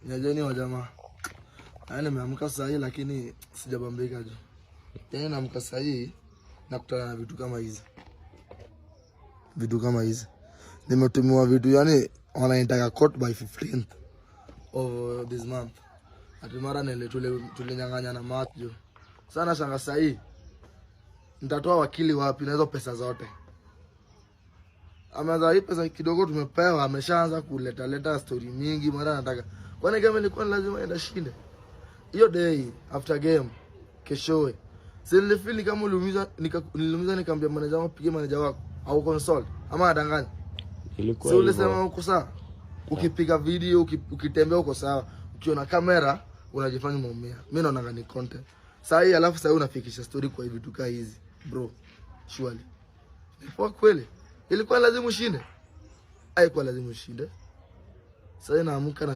Nyajeni wa jamaa. Yaani nimeamka saa hii lakini sijabambika jo. Yaani naamka saa hii nakutana na vitu kama hizi. Vitu kama hizi. Nimetumiwa vitu yani wanaitaka court by 15th of this month. Ati mara nile tulinyang'anya na match jo. Sana shanga saa hii. Nitatoa wakili wapi na hizo pesa zote? Amaza hii pesa kidogo tumepewa, ameshaanza leta story mingi, mara nataka. Kwani kama nilikuwa lazima enda shinde. Hiyo day after game keshowe. Si nilifeel kama niliumiza nikamwambia manager wangu pige manager wako au console ama adanganya. Ilikuwa hivyo. Si ulisema uko sawa? Ukipiga video, ukitembea uko sawa. Ukiona kamera unajifanya umeumia. Mimi naona ni content. Sasa hii alafu sasa unafikisha story kwa hivi tuka hizi. Bro, surely. Kwa kweli ilikuwa lazima ushinde. Haikuwa lazima ushinde. Sasa naamka na